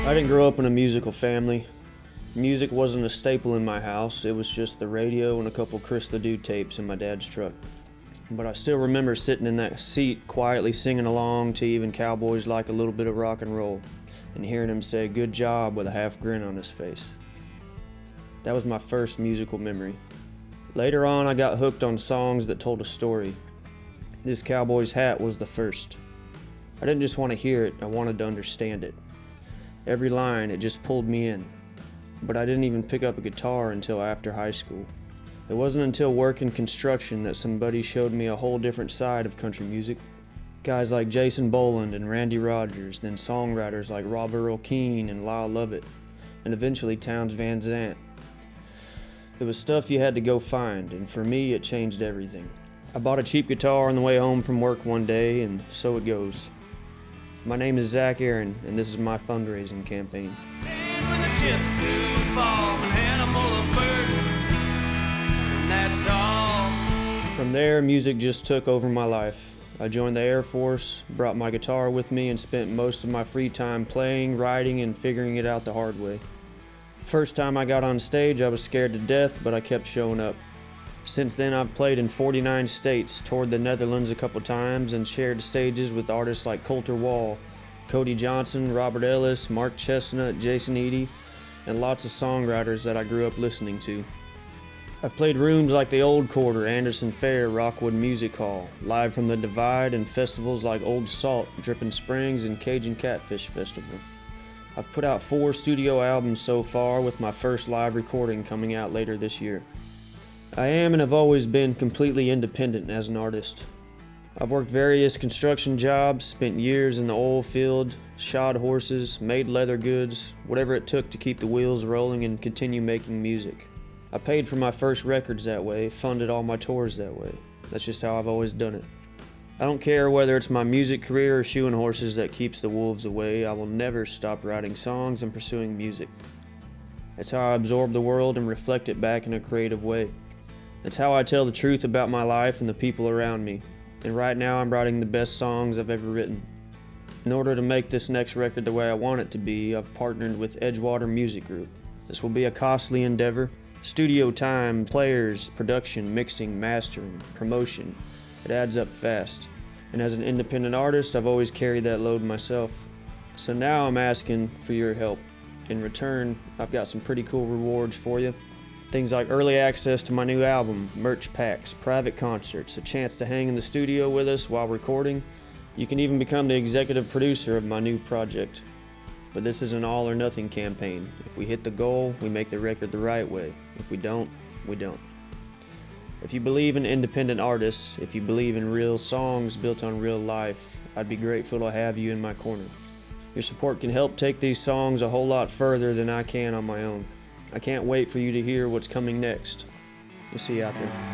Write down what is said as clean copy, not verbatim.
I didn't grow up in a musical family. Music wasn't a staple in my house. It was just the radio and a couple Chris LeDoux tapes in my dad's truck. But I still remember sitting in that seat quietly singing along to Even Cowboys Like a Little Bit of Rock and Roll and hearing him say good job with a half grin on his face. That was my first musical memory. Later on, I got hooked on songs that told a story. This Cowboy's Hat was the first. I didn't just want to hear it, I wanted to understand it. Every line, it just pulled me in. But I didn't even pick up a guitar until after high school. It wasn't until work in construction that somebody showed me a whole different side of country music. Guys like Jason Boland and Randy Rogers, then songwriters like Robert Earl Keen and Lyle Lovett, and eventually Townes Van Zandt. It was stuff you had to go find, and for me, it changed everything. I bought a cheap guitar on the way home from work one day, and so it goes. My name is Zach Aaron, and this is my fundraising campaign. Stand when the chips do fall, an animal of burden, and that's all. From there, music just took over my life. I joined the Air Force, brought my guitar with me, and spent most of my free time playing, writing, and figuring it out the hard way. First time I got on stage, I was scared to death, but I kept showing up. Since then, I've played in 49 states, toured the Netherlands a couple times, and shared stages with artists like Colter Wall, Cody Johnson, Robert Ellis, Mark Chestnut, Jason Eady, and lots of songwriters that I grew up listening to. I've played rooms like the Old Quarter, Anderson Fair, Rockwood Music Hall, Live from the Divide, and festivals like Old Salt, Dripping Springs, and Cajun Catfish Festival. I've put out 4 studio albums so far, with my first live recording coming out later this year. I am and have always been completely independent as an artist. I've worked various construction jobs, spent years in the oil field, shod horses, made leather goods, whatever it took to keep the wheels rolling and continue making music. I paid for my first records that way, funded all my tours that way. That's just how I've always done it. I don't care whether it's my music career or shoeing horses that keeps the wolves away, I will never stop writing songs and pursuing music. That's how I absorb the world and reflect it back in a creative way. It's how I tell the truth about my life and the people around me. And right now I'm writing the best songs I've ever written. In order to make this next record the way I want it to be, I've partnered with Edgewater Music Group. This will be a costly endeavor. Studio time, players, production, mixing, mastering, promotion. It adds up fast. And as an independent artist, I've always carried that load myself. So now I'm asking for your help. In return, I've got some pretty cool rewards for you. Things like early access to my new album, merch packs, private concerts, a chance to hang in the studio with us while recording. You can even become the executive producer of my new project. But this is an all or nothing campaign. If we hit the goal, we make the record the right way. If we don't, we don't. If you believe in independent artists, if you believe in real songs built on real life, I'd be grateful to have you in my corner. Your support can help take these songs a whole lot further than I can on my own. I can't wait for you to hear what's coming next. We'll see you out there.